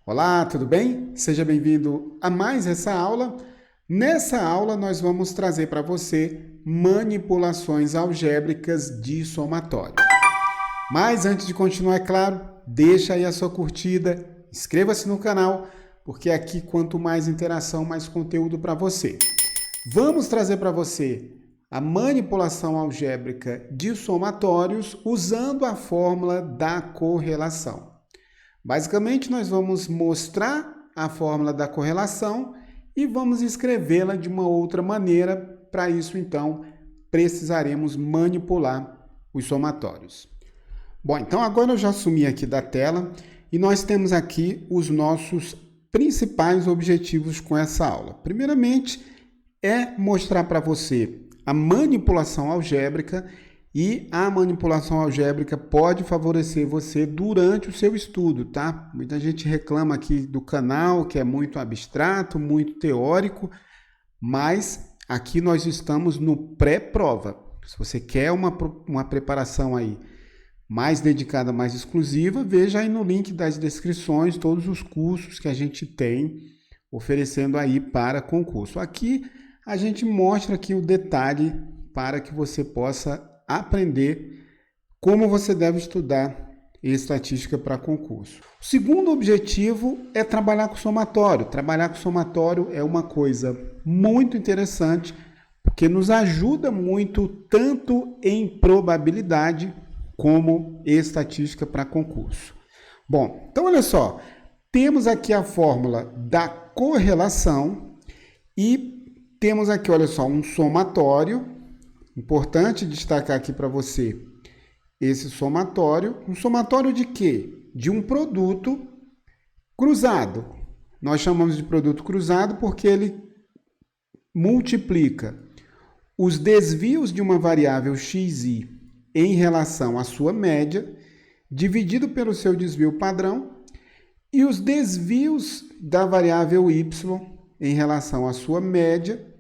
Olá, tudo bem? Seja bem-vindo a mais essa aula. Nessa aula, nós vamos trazer para você manipulações algébricas de somatório. Mas antes de continuar, é claro, deixa aí a sua curtida, inscreva-se no canal, porque aqui quanto mais interação, mais conteúdo para você. Vamos trazer para você a manipulação algébrica de somatórios usando a fórmula da correlação. Basicamente, nós vamos mostrar a fórmula da correlação e vamos escrevê-la de uma outra maneira. Para isso, então, precisaremos manipular os somatórios. Bom, então agora eu já sumi aqui da tela e nós temos aqui os nossos principais objetivos com essa aula. Primeiramente, é mostrar para você a manipulação algébrica, e a manipulação algébrica pode favorecer você durante o seu estudo, tá? Muita gente reclama aqui do canal que é muito abstrato, muito teórico, mas aqui nós estamos no pré-prova. Se você quer uma preparação aí mais dedicada, mais exclusiva, veja aí no link das descrições todos os cursos que a gente tem oferecendo aí para concurso. Aqui a gente mostra aqui o detalhe para que você possa aprender como você deve estudar estatística para concurso. O segundo objetivo é trabalhar com somatório. Trabalhar com somatório é uma coisa muito interessante, porque nos ajuda muito tanto em probabilidade como estatística para concurso. Bom, então olha só, temos aqui a fórmula da correlação e temos aqui, olha só, um somatório. Importante destacar aqui para você esse somatório. Um somatório de quê? De um produto cruzado. Nós chamamos de produto cruzado porque ele multiplica os desvios de uma variável xi em relação à sua média, dividido pelo seu desvio padrão, e os desvios da variável y em relação à sua média,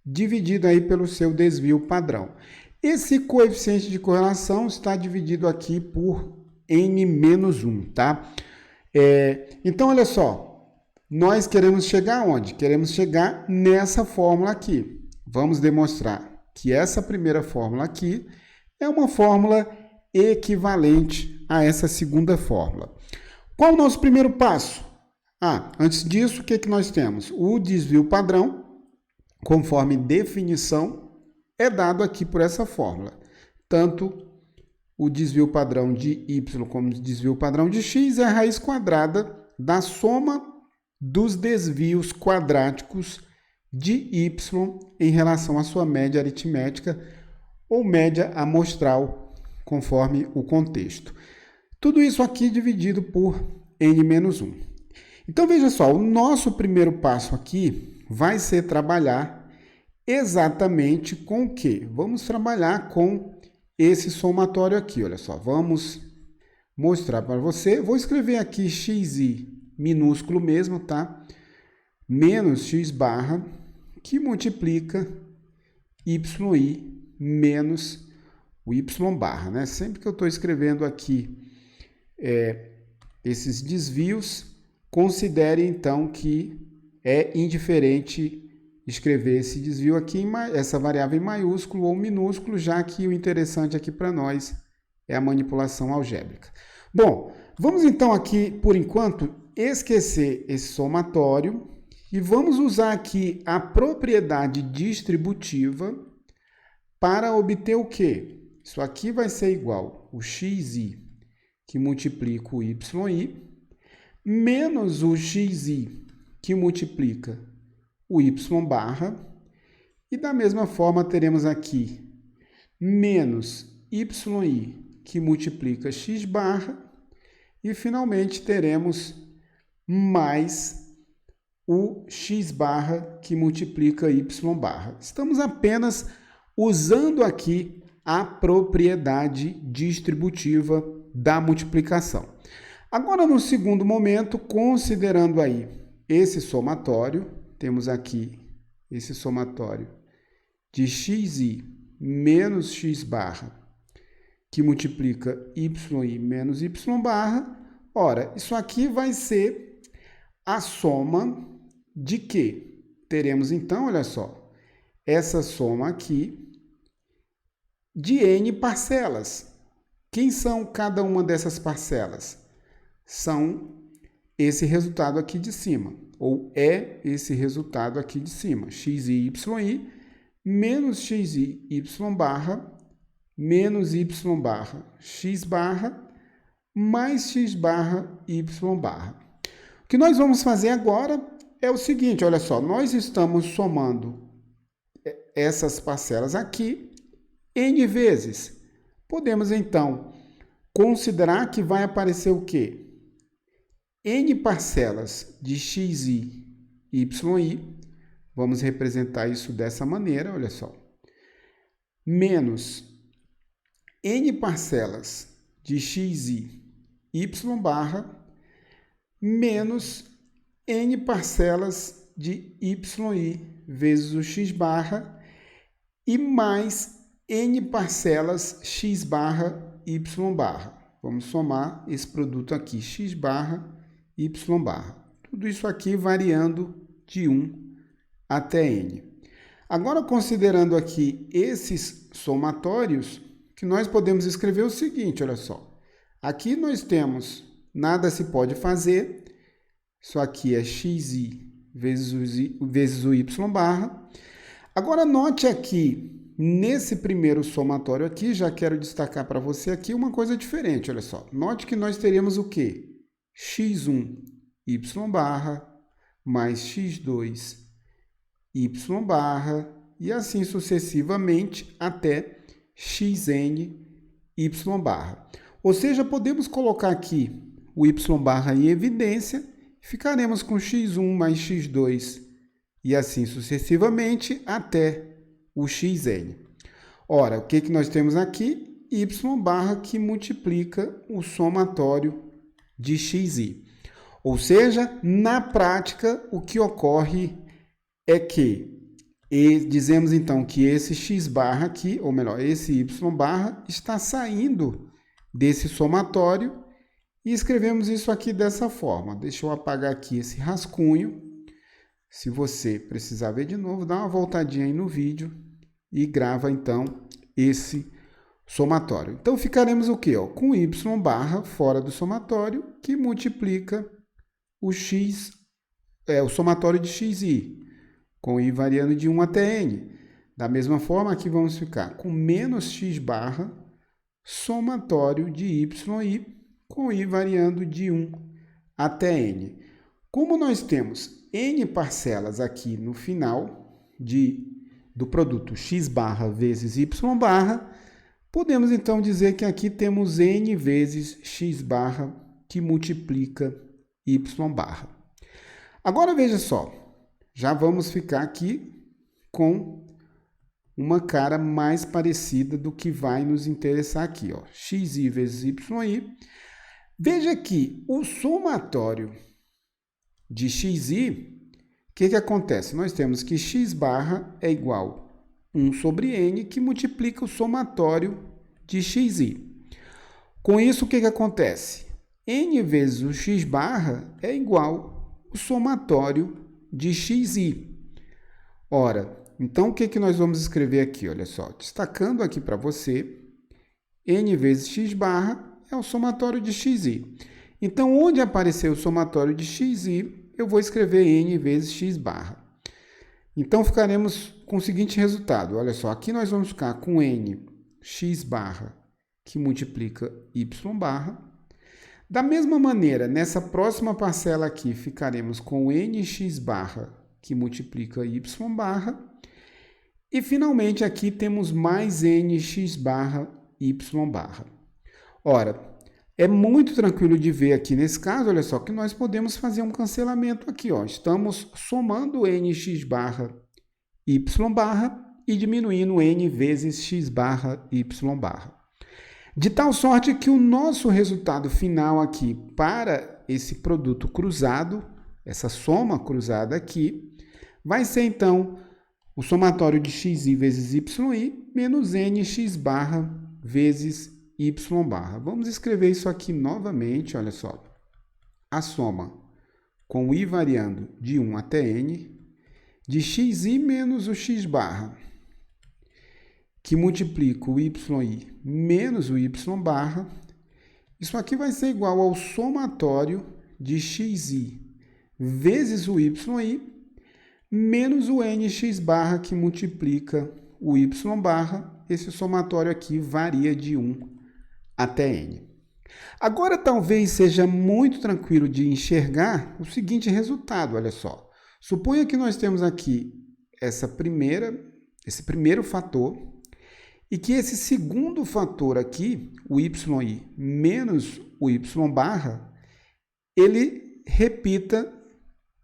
dividido aí pelo seu desvio padrão. Esse coeficiente de correlação está dividido aqui por n-1, tá? Então, olha só, nós queremos chegar aonde? Queremos chegar nessa fórmula aqui. Vamos demonstrar que essa primeira fórmula aqui é uma fórmula equivalente a essa segunda fórmula. Qual o nosso primeiro passo? Antes disso, o que nós temos? O desvio padrão, conforme definição, é dado aqui por essa fórmula. Tanto o desvio padrão de y como o desvio padrão de x é a raiz quadrada da soma dos desvios quadráticos de y em relação à sua média aritmética ou média amostral, conforme o contexto. Tudo isso aqui dividido por n-1. Então, veja só, o nosso primeiro passo aqui vai ser trabalhar exatamente com o quê? Vamos trabalhar com esse somatório aqui, olha só. Vamos mostrar para você. Vou escrever aqui xi minúsculo mesmo, tá? Menos x barra, que multiplica yi menos o y barra, né? Sempre que eu estou escrevendo aqui esses desvios, considere então que é indiferente escrever esse desvio aqui, essa variável em maiúsculo ou minúsculo, já que o interessante aqui para nós é a manipulação algébrica. Bom, vamos então aqui, por enquanto, esquecer esse somatório e vamos usar aqui a propriedade distributiva para obter o quê? Isso aqui vai ser igual o xi, que multiplica o yi, menos o xi, que multiplica o y barra, e da mesma forma teremos aqui menos yi, que multiplica x barra, e finalmente teremos mais o x barra, que multiplica y barra. Estamos apenas usando aqui a propriedade distributiva da multiplicação. Agora, no segundo momento, considerando aí esse somatório, temos aqui esse somatório de xi menos x barra, que multiplica y menos y barra. Ora, isso aqui vai ser a soma de quê? Teremos então, olha só, essa soma aqui de n parcelas. Quem são cada uma dessas parcelas? São esse resultado aqui de cima, ou é esse resultado aqui de cima, xi menos xi y barra menos y barra x barra mais x barra y barra. O que nós vamos fazer agora é o seguinte, olha só, nós estamos somando essas parcelas aqui n vezes. Podemos, então, considerar que vai aparecer o quê? N parcelas de xi, yi, vamos representar isso dessa maneira, olha só, menos n parcelas de xi, y barra, menos n parcelas de yi vezes o x barra e mais n parcelas x barra y barra. Vamos somar esse produto aqui, x barra y barra. Tudo isso aqui variando de 1 até n. Agora, considerando aqui esses somatórios, que nós podemos escrever o seguinte, olha só. Aqui nós temos, nada se pode fazer, isso aqui é xi vezes o y barra. Agora, note aqui, nesse primeiro somatório aqui, já quero destacar para você aqui uma coisa diferente, olha só. Note que nós teríamos o quê? x1 y barra mais x2 y barra e assim sucessivamente até xn y barra. Ou seja, podemos colocar aqui o y barra em evidência, ficaremos com x1 mais x2 e assim sucessivamente até o xn. Ora, o que nós temos aqui? Y barra que multiplica o somatório de xi. Ou seja, na prática, o que ocorre é que dizemos então que esse x barra aqui, ou melhor, esse y barra está saindo desse somatório e escrevemos isso aqui dessa forma. Deixa eu apagar aqui esse rascunho. Se você precisar ver de novo, dá uma voltadinha aí no vídeo e grava então esse somatório. Então ficaremos o quê? Com y barra fora do somatório que multiplica o x, o somatório de xi, com i variando de 1 até n. Da mesma forma, aqui vamos ficar com menos x barra somatório de yi com i variando de 1 até n. Como nós temos n parcelas aqui no final do produto x barra vezes y barra, podemos então dizer que aqui temos n vezes x barra que multiplica y barra. Agora veja só, já vamos ficar aqui com uma cara mais parecida do que vai nos interessar aqui, ó, xi vezes yi. Veja que o somatório de xi, o que acontece? Nós temos que x barra é igual a 1 sobre n, que multiplica o somatório de xi. Com isso, o que acontece? N vezes o x barra é igual ao somatório de xi. Ora, então o que nós vamos escrever aqui? Olha só, destacando aqui para você, n vezes x barra é o somatório de xi. Então, onde aparecer o somatório de xi, eu vou escrever n vezes x barra. Então, ficaremos com o seguinte resultado. Olha só, aqui nós vamos ficar com n x barra que multiplica y barra. Da mesma maneira, nessa próxima parcela aqui, ficaremos com nx barra que multiplica y barra. E, finalmente, aqui temos mais nx barra y barra. Ora, é muito tranquilo de ver aqui nesse caso, olha só, que nós podemos fazer um cancelamento aqui, ó. Estamos somando nx barra y barra e diminuindo n vezes x barra y barra. De tal sorte que o nosso resultado final aqui para esse produto cruzado, essa soma cruzada aqui, vai ser então o somatório de xi vezes yi menos nx barra vezes y barra. Vamos escrever isso aqui novamente, olha só. A soma com o i variando de 1 até n, de xi menos o x barra, que multiplica o yi menos o y barra. Isso aqui vai ser igual ao somatório de xi vezes o yi menos o nx barra, que multiplica o y barra. Esse somatório aqui varia de 1 até n. Agora, talvez seja muito tranquilo de enxergar o seguinte resultado, olha só. Suponha que nós temos aqui esse primeiro fator e que esse segundo fator aqui, o yi menos o y barra, ele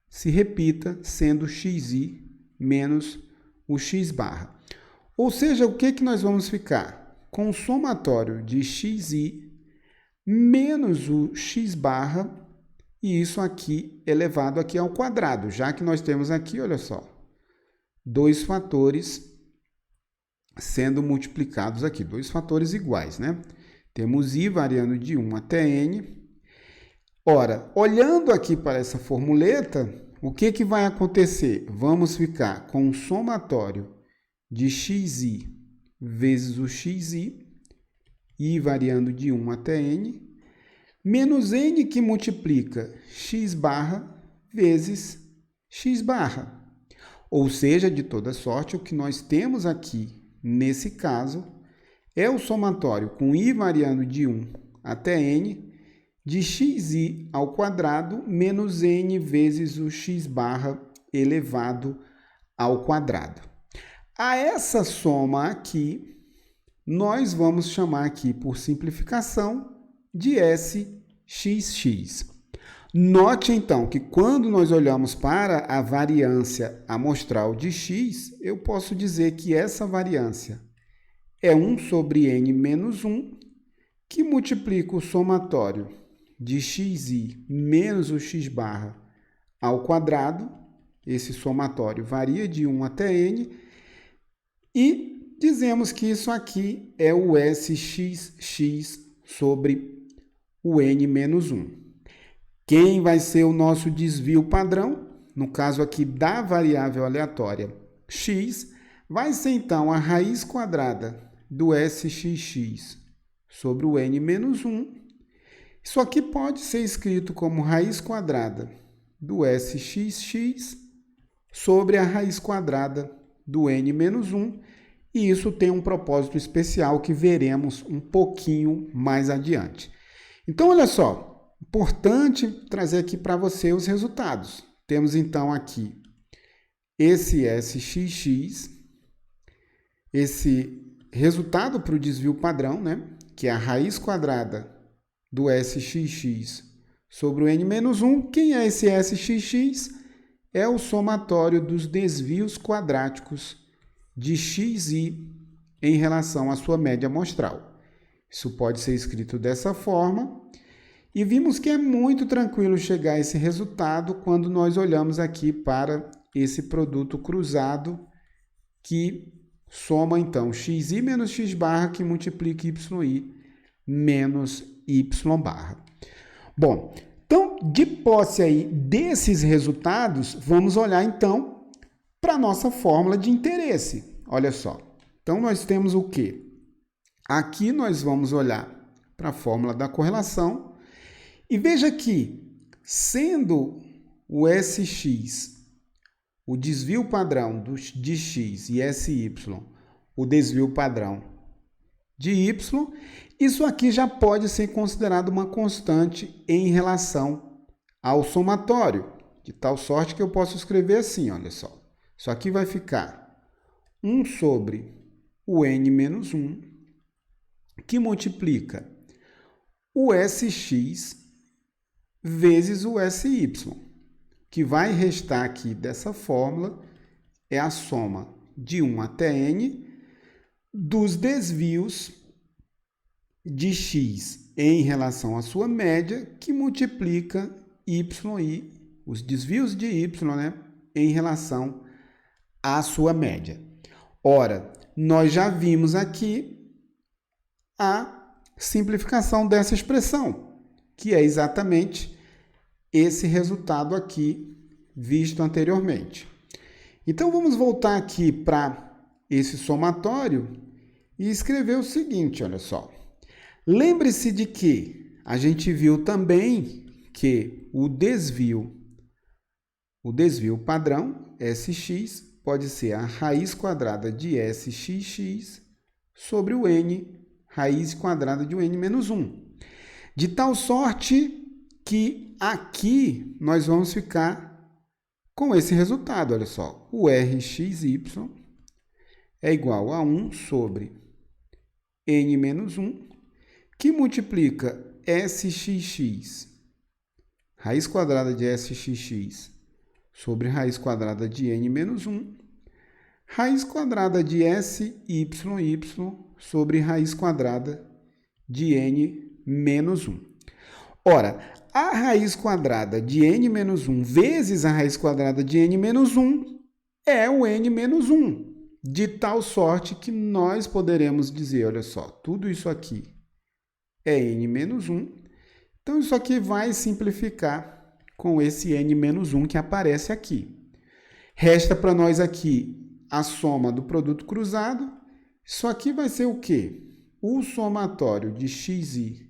se repita sendo xi menos o x barra. Ou seja, o que nós vamos ficar? Com o somatório de xi menos o x barra, e isso aqui elevado aqui ao quadrado, já que nós temos aqui, olha só, dois fatores sendo multiplicados aqui, dois fatores iguais, né? Temos i variando de 1 até n. Ora, olhando aqui para essa formuleta, o que vai acontecer? Vamos ficar com o somatório de xi vezes o xi, i variando de 1 até n, menos n, que multiplica x barra vezes x barra. Ou seja, de toda sorte, o que nós temos aqui, nesse caso, é o somatório com i variando de 1 até n, de xi ao quadrado menos n vezes o x barra elevado ao quadrado. A essa soma aqui, nós vamos chamar aqui, por simplificação, de SXX. Note, então, que quando nós olhamos para a variância amostral de x, eu posso dizer que essa variância é 1 sobre n menos 1, que multiplica o somatório de xi menos o x barra ao quadrado. Esse somatório varia de 1 até n, e dizemos que isso aqui é o SXX sobre o n menos 1. Quem vai ser o nosso desvio padrão? No caso aqui da variável aleatória x, vai ser então a raiz quadrada do SXX sobre o n menos 1. Isso aqui pode ser escrito como raiz quadrada do SXX sobre a raiz quadrada do n menos 1. E isso tem um propósito especial que veremos um pouquinho mais adiante. Então, olha só, importante trazer aqui para você os resultados. Temos, então, aqui esse SXX, esse resultado para o desvio padrão, né? Que é a raiz quadrada do SXX sobre o n menos 1. Quem é esse SXX? É o somatório dos desvios quadráticos de xi em relação à sua média amostral. Isso pode ser escrito dessa forma. E vimos que é muito tranquilo chegar a esse resultado quando nós olhamos aqui para esse produto cruzado que soma, então, xi menos x barra, que multiplica yi menos y barra. Bom, então, de posse aí desses resultados, vamos olhar, então, para a nossa fórmula de interesse. Olha só. Então, nós temos o quê? Aqui nós vamos olhar para a fórmula da correlação e veja que, sendo o SX o desvio padrão de x e SY o desvio padrão de y, isso aqui já pode ser considerado uma constante em relação ao somatório, de tal sorte que eu posso escrever assim, olha só. Isso aqui vai ficar 1 sobre o n menos 1, que multiplica o SX vezes o SY. Que vai restar aqui dessa fórmula é a soma de 1 até n dos desvios de x em relação à sua média, que multiplica yi, os desvios de y, né, em relação à sua média. Ora, nós já vimos aqui a simplificação dessa expressão, que é exatamente esse resultado aqui visto anteriormente. Então, vamos voltar aqui para esse somatório e escrever o seguinte, olha só. Lembre-se de que a gente viu também que o desvio padrão, Sx, pode ser a raiz quadrada de Sxx sobre o n, raiz quadrada de n menos 1. De tal sorte que aqui nós vamos ficar com esse resultado, olha só. O Rxy é igual a 1 sobre n menos 1, que multiplica Sxx, raiz quadrada de Sxx, sobre raiz quadrada de n menos 1, raiz quadrada de Syy sobre raiz quadrada de n menos 1. Ora, a raiz quadrada de n menos 1 vezes a raiz quadrada de n menos 1 é o n menos 1, de tal sorte que nós poderemos dizer, olha só, tudo isso aqui é n menos 1, então isso aqui vai simplificar com esse n menos 1 que aparece aqui. Resta para nós aqui a soma do produto cruzado. Isso aqui vai ser o quê? O somatório de xi,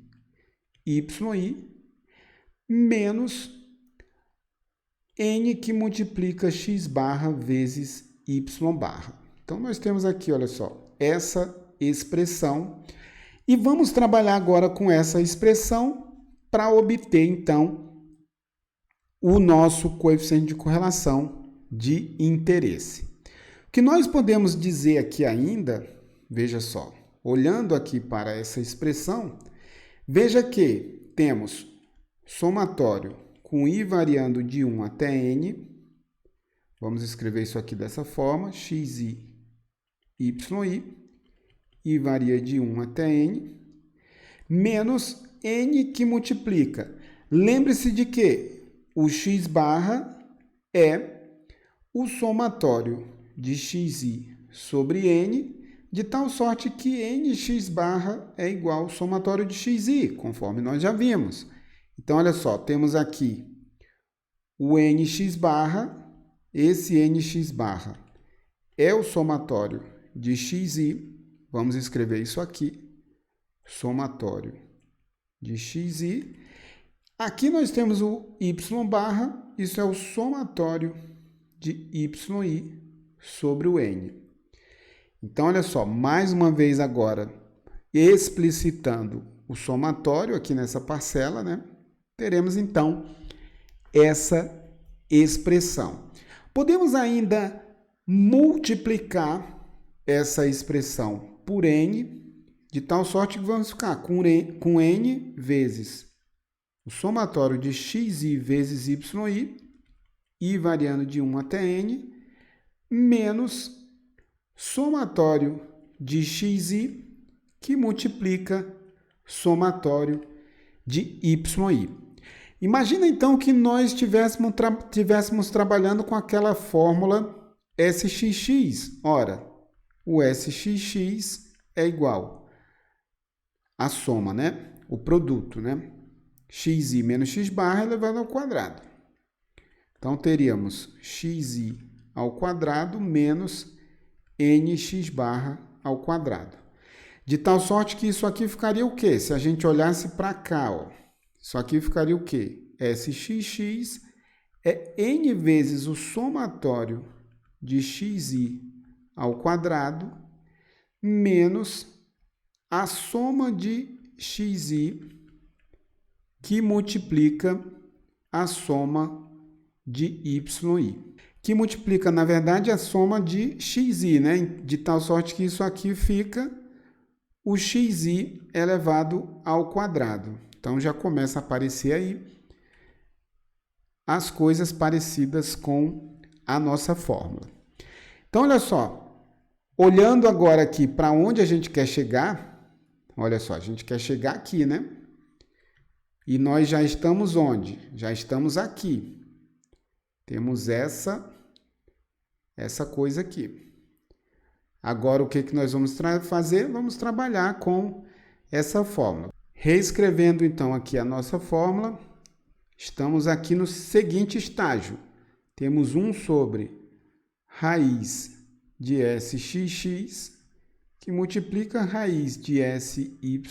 yi, menos n que multiplica x barra vezes y barra. Então, nós temos aqui, olha só, essa expressão. E vamos trabalhar agora com essa expressão para obter, então, o nosso coeficiente de correlação de interesse. O que nós podemos dizer aqui ainda, veja só, olhando aqui para essa expressão, veja que temos somatório com i variando de 1 até n, vamos escrever isso aqui dessa forma, xi, yi, i varia de 1 até n, menos n que multiplica. Lembre-se de que o x barra é o somatório de xi sobre n, de tal sorte que nx barra é igual ao somatório de xi, conforme nós já vimos. Então, olha só, temos aqui o nx barra, esse nx barra é o somatório de xi, vamos escrever isso aqui, somatório de xi. Aqui nós temos o y barra, isso é o somatório de yi sobre o n. Então, olha só, mais uma vez agora, explicitando o somatório aqui nessa parcela, né? Teremos, então, essa expressão. Podemos ainda multiplicar essa expressão por n, de tal sorte que vamos ficar com n vezes o somatório de xi vezes yi, i variando de 1 até n, menos somatório de xi, que multiplica somatório de yi. Imagina, então, que nós estivéssemos trabalhando com aquela fórmula SXX. Ora, o SXX é igual à soma, né? O produto, né? xi menos x barra elevado ao quadrado. Então, teríamos xi ao quadrado menos nx barra ao quadrado. De tal sorte que isso aqui ficaria o quê? Se a gente olhasse para cá, ó, isso aqui ficaria o quê? SXX é n vezes o somatório de xi ao quadrado menos a soma de xi que multiplica a soma de yi, que multiplica, na verdade, a soma de xi, né? De tal sorte que isso aqui fica o xi elevado ao quadrado. Então, já começa a aparecer aí as coisas parecidas com a nossa fórmula. Então, olha só, olhando agora aqui para onde a gente quer chegar, olha só, a gente quer chegar aqui, né? E nós já estamos onde? Já estamos aqui. Temos essa coisa aqui. Agora, o que nós vamos fazer? Vamos trabalhar com essa fórmula. Reescrevendo, então, aqui a nossa fórmula, Estamos aqui no seguinte estágio. Temos 1 sobre raiz de SXX, que multiplica a raiz de SYY.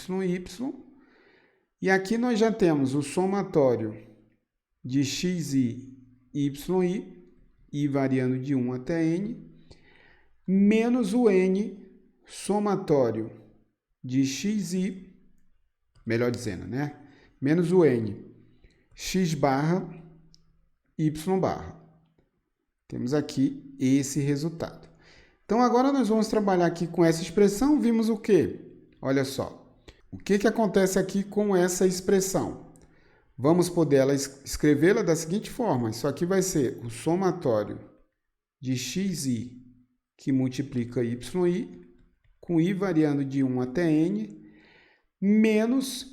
E aqui nós já temos o somatório de XI, YI, I variando de 1 até N, menos o N somatório de XI, melhor dizendo, né? Menos o N, X barra, Y barra. Temos aqui esse resultado. Então, agora nós vamos trabalhar aqui com essa expressão. Vimos o quê? Olha só. O que acontece aqui com essa expressão? Vamos poder escrevê-la da seguinte forma. Isso aqui vai ser o somatório de XI, que multiplica YI, com I variando de 1 até N, menos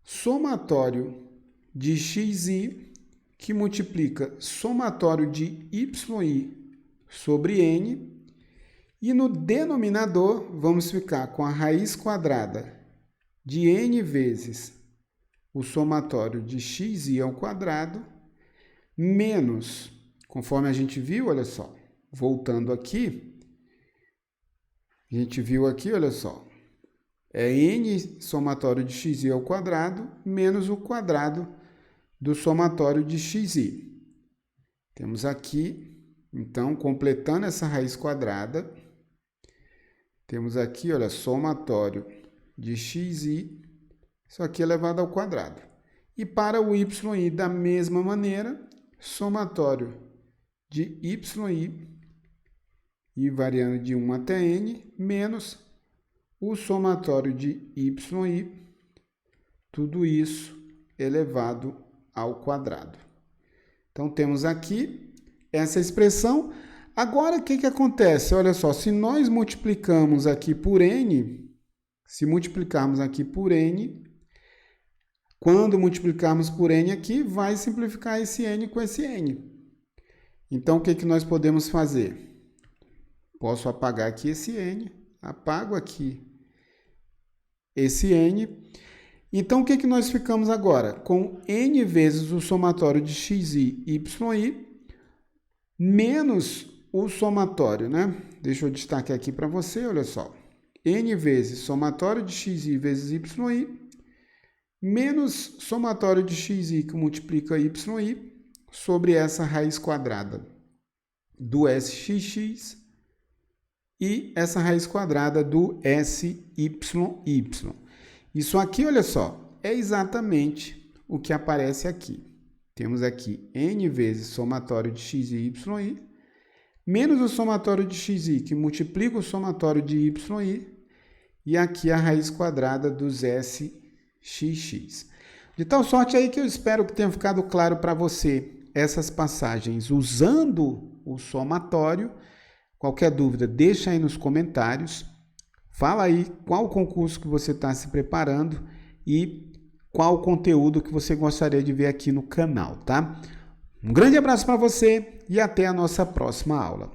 somatório de XI, que multiplica somatório de YI sobre N, e no denominador vamos ficar com a raiz quadrada de N vezes o somatório de XI ao quadrado, menos, conforme a gente viu, olha só, voltando aqui, a gente viu aqui, olha só, é N somatório de XI ao quadrado, menos o quadrado do somatório de XI. Temos aqui, então, completando essa raiz quadrada, temos aqui, olha, somatório de XI, isso aqui elevado ao quadrado. E para o YI, da mesma maneira, somatório de YI, I variando de 1 até N, menos o somatório de YI, tudo isso elevado ao quadrado. Então, temos aqui essa expressão. Agora, o que acontece? Olha só, se nós multiplicamos aqui por N, se multiplicarmos aqui por N, quando multiplicarmos por N aqui, vai simplificar esse N com esse N. Então, o que nós podemos fazer? Posso apagar aqui esse N, apago aqui esse N. Então, o que nós ficamos agora? Com N vezes o somatório de XI e YI, menos o somatório, né? Deixa eu destacar aqui para você, olha só. N vezes somatório de XI vezes YI, menos somatório de XI que multiplica YI, sobre essa raiz quadrada do SXX e essa raiz quadrada do SYY. Isso aqui, olha só, é exatamente o que aparece aqui. Temos aqui N vezes somatório de XI e YI, menos o somatório de XI, que multiplica o somatório de YI, e aqui a raiz quadrada dos SXX. De tal sorte aí que eu espero que tenha ficado claro para você essas passagens usando o somatório. Qualquer dúvida, deixa aí nos comentários. Fala aí qual concurso que você está se preparando e qual conteúdo que você gostaria de ver aqui no canal, tá? Um grande abraço para você e até a nossa próxima aula.